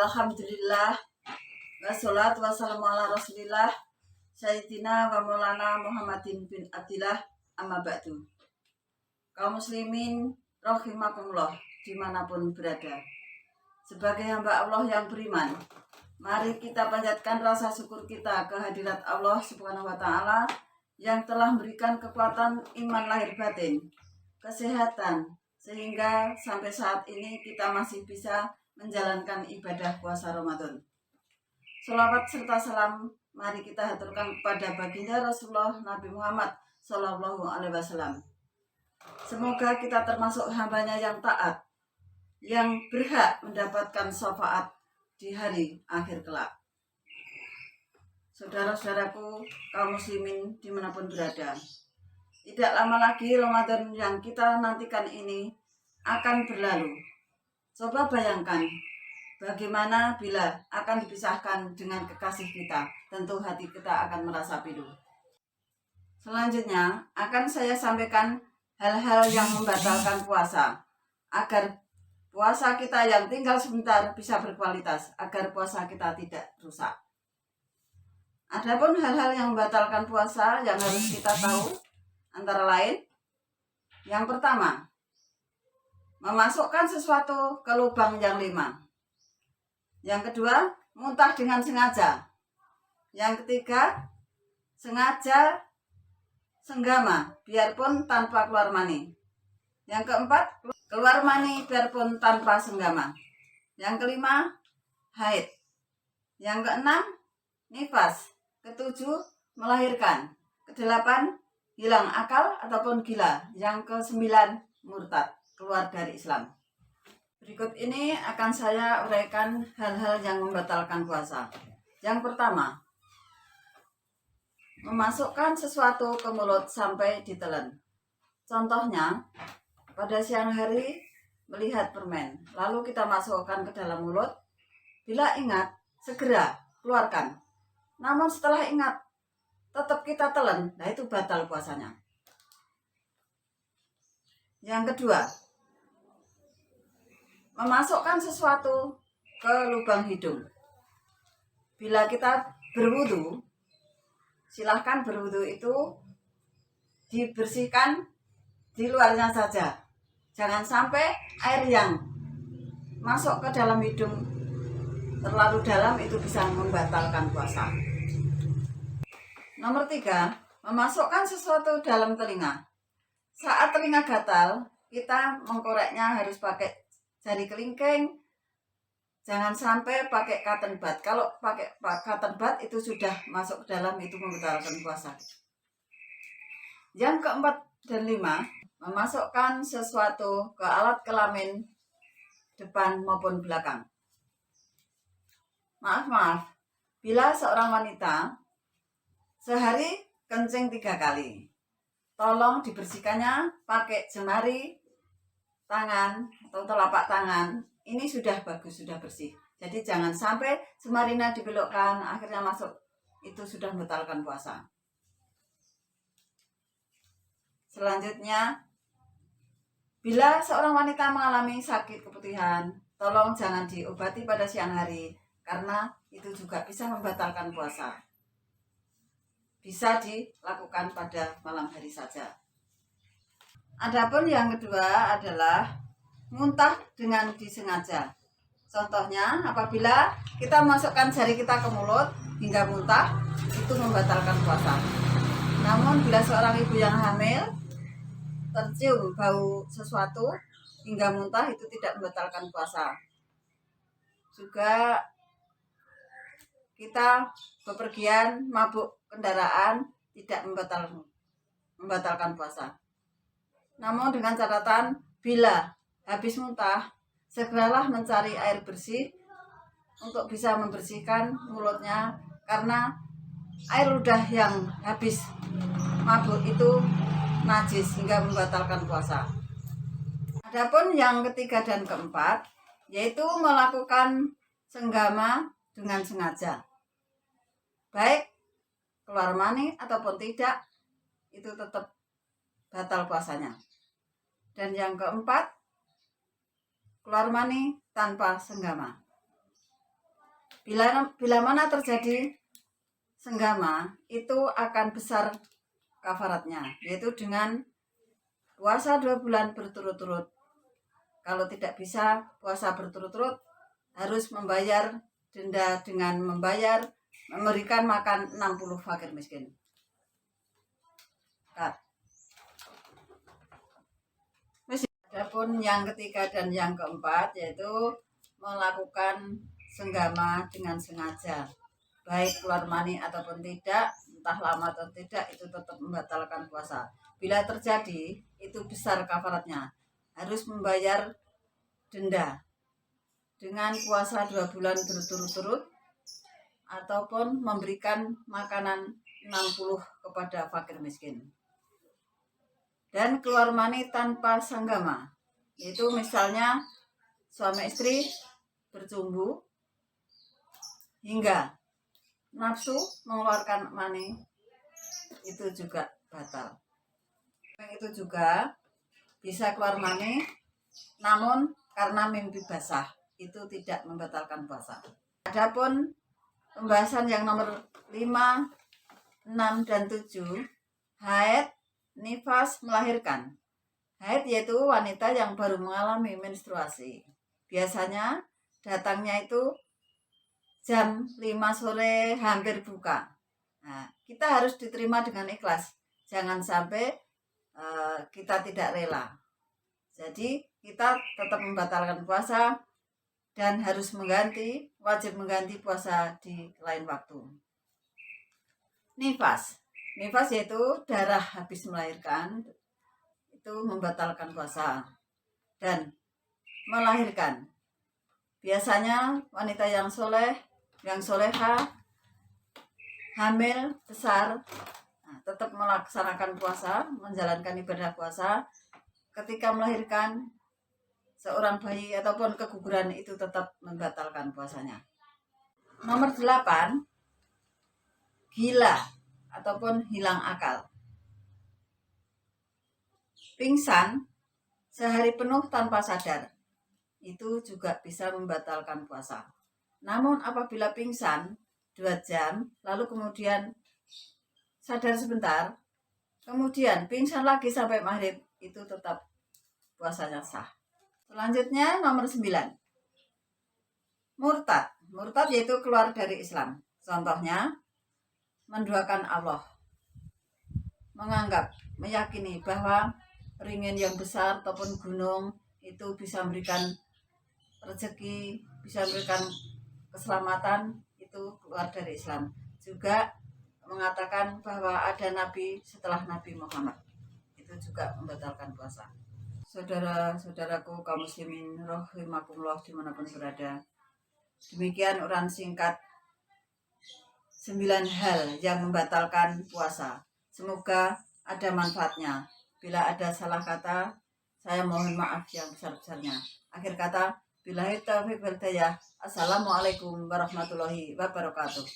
Alhamdulillah. Wassalatu wassalamu ala rasulillah Sayyidina wa maulana Muhammadin bin Abdillah. Amma ba'du. Kaum muslimin rahimakumullah dimanapun berada. Sebagai hamba Allah yang beriman, mari kita panjatkan rasa syukur kita kehadirat Allah Subhanahu wa Ta'ala yang telah memberikan kekuatan iman lahir batin, kesehatan, sehingga sampai saat ini kita masih bisa menjalankan ibadah puasa Ramadan. Sholawat serta salam mari kita haturkan kepada baginda Rasulullah Nabi Muhammad Sallallahu Alaihi Wasallam. Semoga kita termasuk hambanya yang taat, yang berhak mendapatkan syafaat di hari akhir kelak. Saudara-saudaraku kaum muslimin dimanapun berada, tidak lama lagi Ramadan yang kita nantikan ini akan berlalu. Coba bayangkan bagaimana bila akan dipisahkan dengan kekasih kita, tentu hati kita akan merasa pilu. Selanjutnya akan saya sampaikan hal-hal yang membatalkan puasa, agar puasa kita yang tinggal sebentar bisa berkualitas, agar puasa kita tidak rusak. Adapun hal-hal yang membatalkan puasa yang harus kita tahu antara lain, yang pertama, memasukkan sesuatu ke lubang yang 5. Yang kedua, muntah dengan sengaja. Yang ketiga, sengaja senggama biarpun tanpa keluar mani. Yang keempat, keluar mani biarpun tanpa senggama. Yang kelima, haid. Yang keenam, nifas. Ketujuh, melahirkan. Kedelapan, hilang akal ataupun gila. Yang kesembilan, murtad, keluar dari Islam. Berikut ini akan saya uraikan hal-hal yang membatalkan puasa. Yang pertama, memasukkan sesuatu ke mulut sampai ditelan. Contohnya, pada siang hari melihat permen, lalu kita masukkan ke dalam mulut. Bila ingat, segera keluarkan. Namun setelah ingat, tetap kita telan, nah itu batal puasanya. Yang kedua, memasukkan sesuatu ke lubang hidung. Bila kita berwudu, silahkan berwudu itu dibersihkan di luarnya saja. Jangan sampai air yang masuk ke dalam hidung terlalu dalam, itu bisa membatalkan puasa. Nomor 3, memasukkan sesuatu dalam telinga. Saat telinga gatal, kita mengkoreknya harus pakai jari kelingking, jangan sampai pakai cotton bud. Kalau pakai cotton bud itu sudah masuk ke dalam, itu membatalkan puasa. Yang keempat dan 5, memasukkan sesuatu ke alat kelamin depan maupun belakang. Maaf, bila seorang wanita sehari kencing 3 kali, tolong dibersihkannya pakai jemari tangan atau telapak tangan. Ini sudah bagus, sudah bersih. Jadi jangan sampai jemarinya dibelokkan akhirnya masuk, itu sudah membatalkan puasa. Selanjutnya, bila seorang wanita mengalami sakit keputihan, tolong jangan diobati pada siang hari, karena itu juga bisa membatalkan puasa. Bisa dilakukan pada malam hari saja. Adapun yang kedua adalah muntah dengan disengaja. Contohnya, apabila kita masukkan jari kita ke mulut hingga muntah, itu membatalkan puasa. Namun bila seorang ibu yang hamil tercium bau sesuatu hingga muntah, itu tidak membatalkan puasa. Juga kita bepergian mabuk kendaraan tidak membatalkan puasa. Namun dengan catatan, bila habis muntah, segeralah mencari air bersih untuk bisa membersihkan mulutnya, karena air ludah yang habis mabuk itu najis hingga membatalkan puasa. Adapun yang ketiga dan keempat, yaitu melakukan senggama dengan sengaja. Baik keluar mani ataupun tidak, itu tetap batal puasanya. Dan yang keempat, keluar mani tanpa senggama. Bila mana terjadi senggama, itu akan besar kafaratnya, yaitu dengan puasa 2 bulan berturut-turut. Kalau tidak bisa puasa berturut-turut, harus membayar denda dengan memberikan makan 60 fakir miskin. Adapun yang ketiga dan yang keempat, yaitu melakukan senggama dengan sengaja, baik keluar mani ataupun tidak, entah lama atau tidak, itu tetap membatalkan puasa. Bila terjadi, itu besar kafaratnya, harus membayar denda dengan puasa 2 bulan berturut-turut ataupun memberikan makanan 60 kepada fakir miskin. Dan keluar mani tanpa senggama, yaitu misalnya suami istri bercumbu hingga nafsu mengeluarkan mani, itu juga batal. Itu juga bisa keluar mani, namun karena mimpi basah, itu tidak membatalkan puasa. Adapun pembahasan yang nomor 5, 6, dan 7, haid, nifas, melahirkan. Haid yaitu wanita yang baru mengalami menstruasi. Biasanya datangnya itu jam 5 sore hampir buka. Nah, kita harus diterima dengan ikhlas. Jangan sampai kita tidak rela. Jadi kita tetap membatalkan puasa dan harus wajib mengganti puasa di lain waktu. Nifas yaitu darah habis melahirkan, itu membatalkan puasa. Dan melahirkan, biasanya wanita yang soleha, hamil, besar, tetap melaksanakan puasa, menjalankan ibadah puasa. Ketika melahirkan seorang bayi ataupun keguguran, itu tetap membatalkan puasanya. Nomor 8, gila ataupun hilang akal. Pingsan sehari penuh tanpa sadar, itu juga bisa membatalkan puasa. Namun apabila pingsan 2 jam, lalu kemudian sadar sebentar, kemudian pingsan lagi sampai maghrib, itu tetap puasanya sah. Selanjutnya nomor 9, murtad. Murtad yaitu keluar dari Islam. Contohnya, menduakan Allah, meyakini bahwa ringin yang besar ataupun gunung itu bisa memberikan rezeki, bisa memberikan keselamatan, itu keluar dari Islam. Juga mengatakan bahwa ada nabi setelah Nabi Muhammad, itu juga membatalkan puasa. Saudara-saudaraku kaum muslimin rahimakumullah dimanapun berada, demikian uraian singkat 9 hal yang membatalkan puasa. Semoga ada manfaatnya. Bila ada salah kata, saya mohon maaf yang besar-besarnya. Akhir kata, billahi taufiq wal hidayah. Assalamualaikum warahmatullahi wabarakatuh.